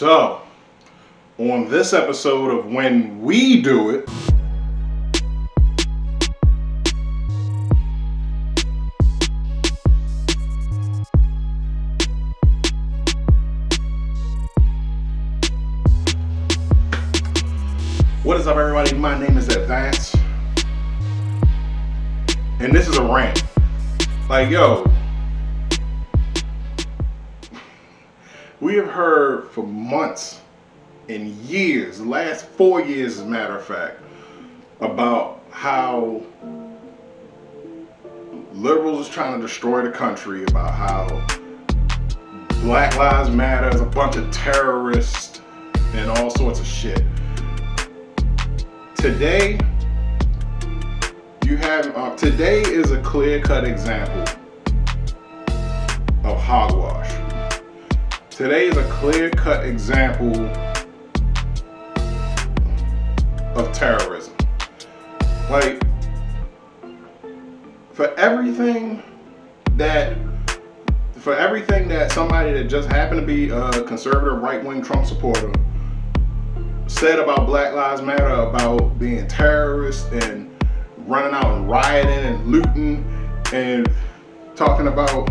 So, on this episode of When We Do It, what is up, everybody? My name is Advance, and this is a rant. We have heard for months and years, the last 4 years as a matter of fact, about how liberals is trying to destroy the country, about how Black Lives Matter is a bunch of terrorists and all sorts of shit. Today is a clear-cut example of hogwash. Today is a clear-cut example of terrorism. For everything that somebody that just happened to be a conservative right-wing Trump supporter said about Black Lives Matter, about being terrorists and running out and rioting and looting and talking about,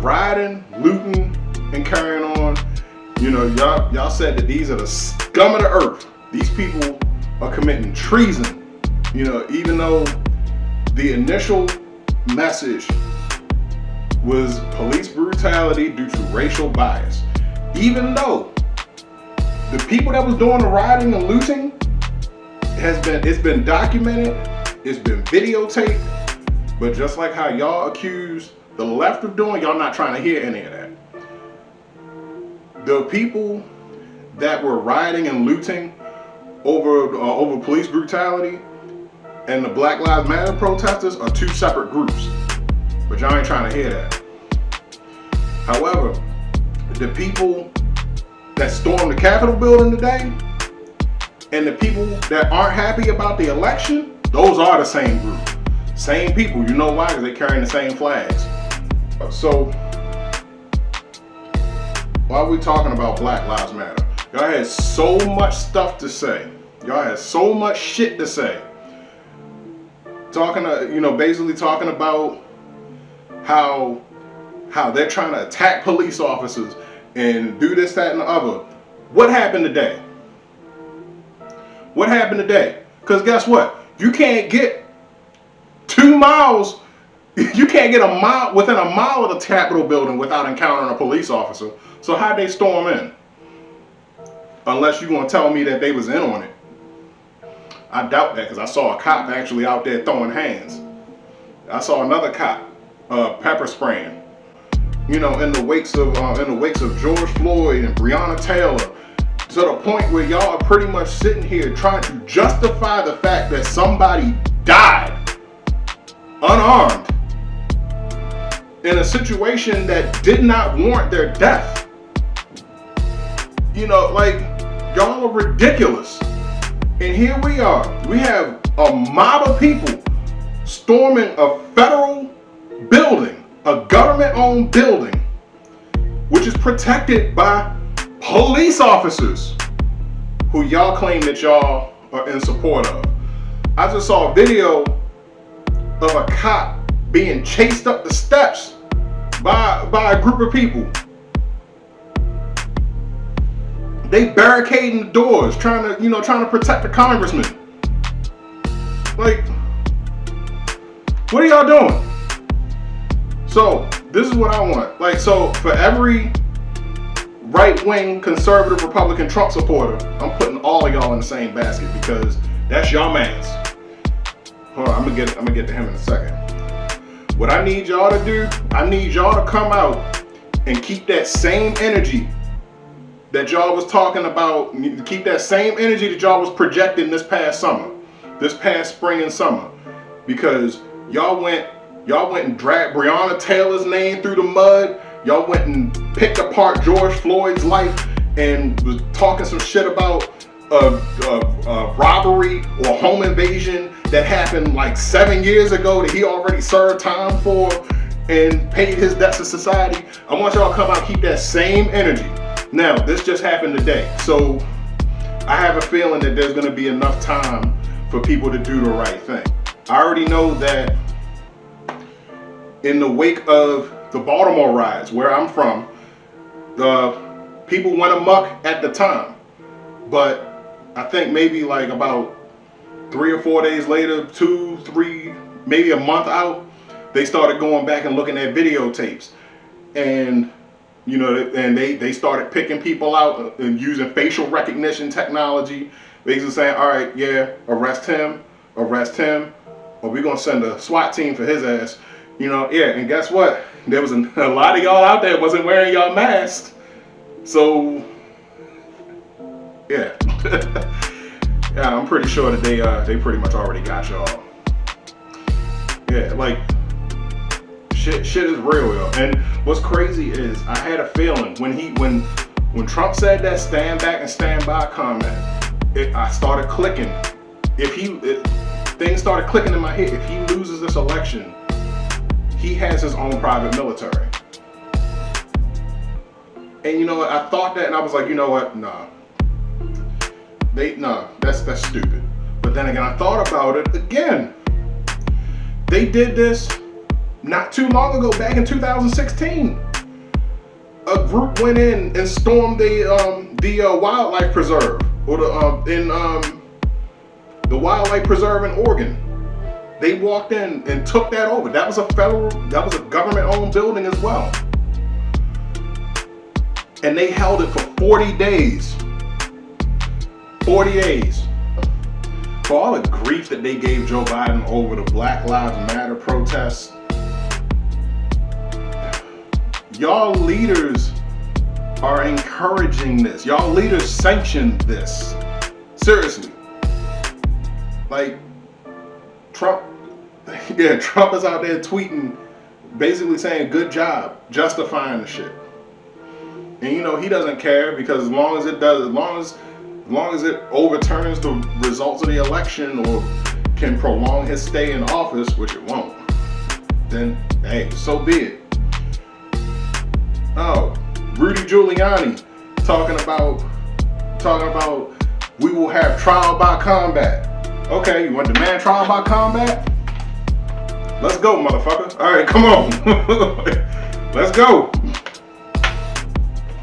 rioting, looting, and carrying on. Y'all said that these are the scum of the earth. These people are committing treason. Even though the initial message was police brutality due to racial bias. Even though the people that was doing the rioting and looting it's been documented, it's been videotaped, but just like how y'all accuse the left of doing, y'all not trying to hear any of that. The people that were rioting and looting over police brutality and the Black Lives Matter protesters are two separate groups, but y'all ain't trying to hear that. However, the people that stormed the Capitol building today and the people that aren't happy about the election, those are the same group. Same people. You know why? Because they're carrying the same flags. So, why are we talking about Black Lives Matter? Y'all had so much stuff to say. Y'all had so much shit to say. Basically talking about how they're trying to attack police officers and do this, that, and the other. What happened today? What happened today? Because guess what? You can't get 2 miles. You can't get within a mile of the Capitol building without encountering a police officer. So how'd they storm in? Unless you're gonna tell me that they was in on it. I doubt that, because I saw a cop actually out there throwing hands. I saw another cop pepper spraying. In the wakes of George Floyd and Breonna Taylor, to the point where y'all are pretty much sitting here trying to justify the fact that somebody died unarmed in a situation that did not warrant their death. Y'all are ridiculous. And here we are. We have a mob of people storming a federal building, a government-owned building, which is protected by police officers who y'all claim that y'all are in support of. I just saw a video of a cop being chased up the steps by a group of people. They barricading the doors, trying to protect the congressman. What are y'all doing? So this is what I want. For every right-wing conservative Republican Trump supporter, I'm putting all of y'all in the same basket, because that's y'all mans. Hold on, I'm gonna get to him in a second. What I need y'all to do, I need y'all to come out and keep that same energy that y'all was talking about, keep that same energy that y'all was projecting this past spring and summer, because y'all went and dragged Breonna Taylor's name through the mud. Y'all went and picked apart George Floyd's life and was talking some shit about a robbery or home invasion that happened like 7 years ago that he already served time for. and paid his debts to society, I want y'all to come out and keep that same energy. Now, this just happened today, so I have a feeling that there's going to be enough time for people to do the right thing. I already know that in the wake of the Baltimore riots, where I'm from, people went amok at the time, but I think maybe like about 3 or 4 days later, 2, 3, maybe a month out, they started going back and looking at videotapes, and you know, and they started picking people out and using facial recognition technology, basically saying, all right, yeah, arrest him, or we're gonna send a SWAT team for his ass. You know, yeah, and guess what? There was a lot of y'all out there wasn't wearing y'all masks. So, yeah. Yeah, I'm pretty sure that they pretty much already got y'all. Yeah, like, shit is real, yo. And what's crazy is I had a feeling when Trump said that stand back and stand by comment, I started clicking. Things started clicking in my head. If he loses this election, he has his own private military. And you know what? I thought that, and I was like, you know what? Nah. That's stupid. But then again, I thought about it again. They did this not too long ago, back in 2016. A group went in and stormed the wildlife preserve, or the wildlife preserve in Oregon. They walked in and took that over. That was a government-owned building as well. And they held it for 40 days. 40 days. For all the grief that they gave Joe Biden over the Black Lives Matter protests, y'all leaders are encouraging this. Y'all leaders sanctioned this. Seriously. Like, Trump is out there tweeting, basically saying good job, justifying the shit. And you know, he doesn't care, because as long as it overturns the results of the election or can prolong his stay in office, which it won't, then hey, so be it. Oh, Rudy Giuliani talking about we will have trial by combat. Okay, you want to demand trial by combat? Let's go, motherfucker. All right, come on. Let's go.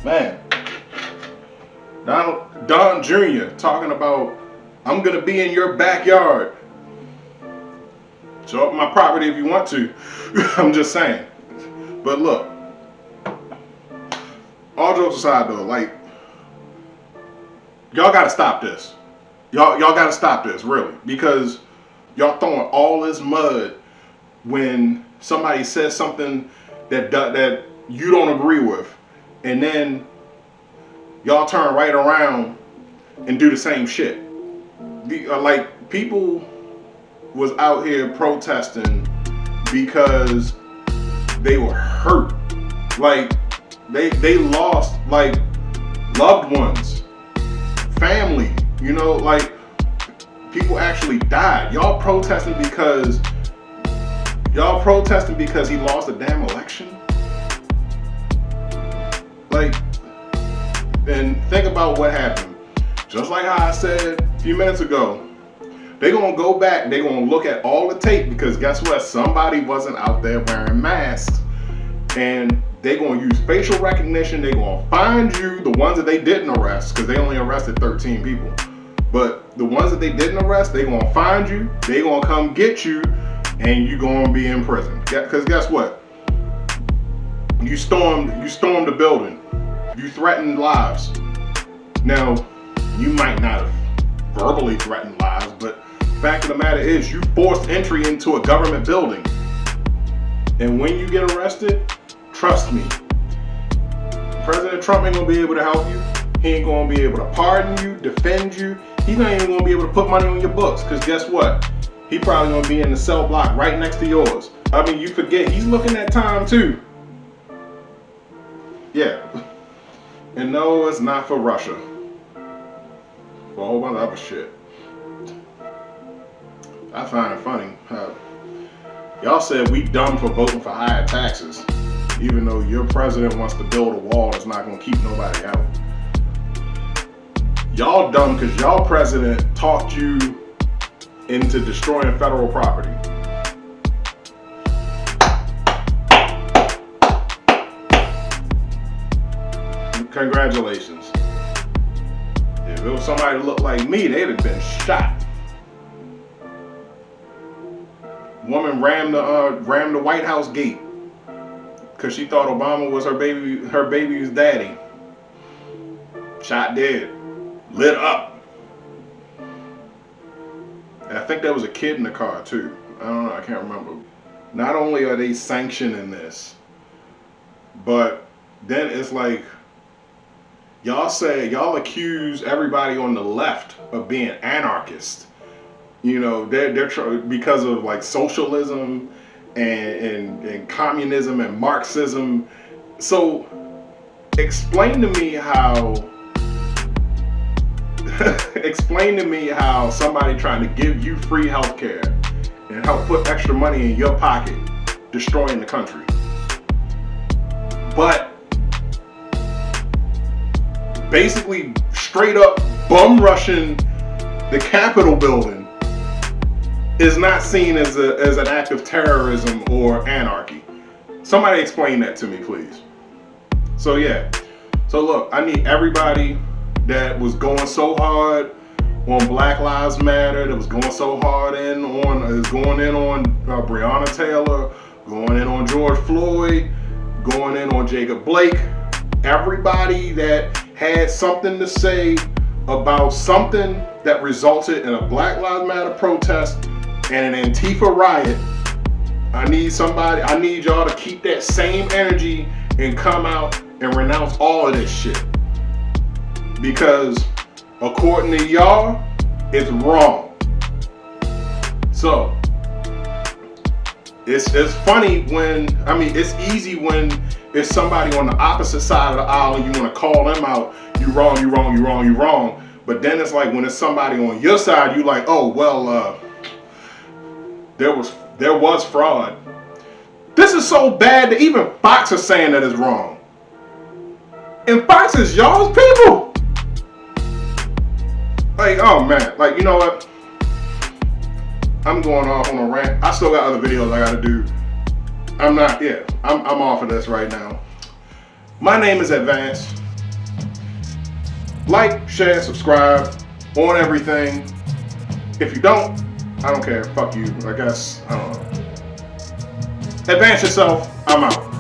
Man. Don Jr. talking about, I'm going to be in your backyard. Show up my property if you want to. I'm just saying. But look, all jokes aside though, like, y'all got to stop this. Y'all got to stop this, really, because y'all throwing all this mud when somebody says something that you don't agree with, and then y'all turn right around and do the same shit. Like, people was out here protesting because they were hurt. Like, they lost, like, loved ones, family. You know, like, people actually died. Y'all protesting because he lost a damn election? Like, and think about what happened. Just like how I said a few minutes ago, they're gonna go back, they're gonna look at all the tape, because guess what? Somebody wasn't out there wearing masks, and they're gonna use facial recognition. They're gonna find you, the ones that they didn't arrest, because they only arrested 13 people. But the ones that they didn't arrest, they're gonna find you, they're gonna come get you, and you're gonna be in prison. Because guess what? You stormed the building. You threatened lives. Now, you might not have verbally threatened lives, but the fact of the matter is, you forced entry into a government building. And when you get arrested, trust me, President Trump ain't gonna be able to help you. He ain't gonna be able to pardon you, defend you. He's not even gonna be able to put money on your books, because guess what? He probably gonna be in the cell block right next to yours. I mean, you forget, he's looking at time too. Yeah. And no, it's not for Russia. For a whole bunch of other shit. I find it funny how Y'all said we dumb for voting for higher taxes, even though your president wants to build a wall that's not gonna keep nobody out. Y'all dumb because y'all president talked you into destroying federal property. Congratulations. If it was somebody that looked like me, they'd have been shot. Woman rammed the White House gate because she thought Obama was her baby's daddy. Shot dead. Lit up. And I think there was a kid in the car too. I don't know, I can't remember. Not only are they sanctioning this, but then it's like, y'all accuse everybody on the left of being anarchists. You know, they're because of like socialism and communism and Marxism. So explain to me how somebody trying to give you free healthcare and help put extra money in your pocket destroying the country. But basically straight up bum rushing the Capitol building is not seen as an act of terrorism or anarchy. Somebody explain that to me, please. So yeah. So look, I need everybody that was going so hard on Black Lives Matter, that was going so hard going in on Breonna Taylor, going in on George Floyd, going in on Jacob Blake. Everybody that had something to say about something that resulted in a Black Lives Matter protest and an Antifa riot, I need y'all to keep that same energy and come out and renounce all of this shit. Because according to y'all, it's wrong. So it's funny it's easy when it's somebody on the opposite side of the aisle and you want to call them out. You wrong, you wrong, you wrong, you wrong. But then it's like when it's somebody on your side, you like, oh well, there was fraud. This is so bad that even Fox is saying that it's wrong. And Fox is y'all's people. Like, oh man, like, you know what? I'm going off on a rant. I still got other videos I gotta do. I'm off of this right now. My name is Advance. Like, share, subscribe on everything. If you don't, I don't care. Fuck you. I guess, I don't know. Advance yourself. I'm out.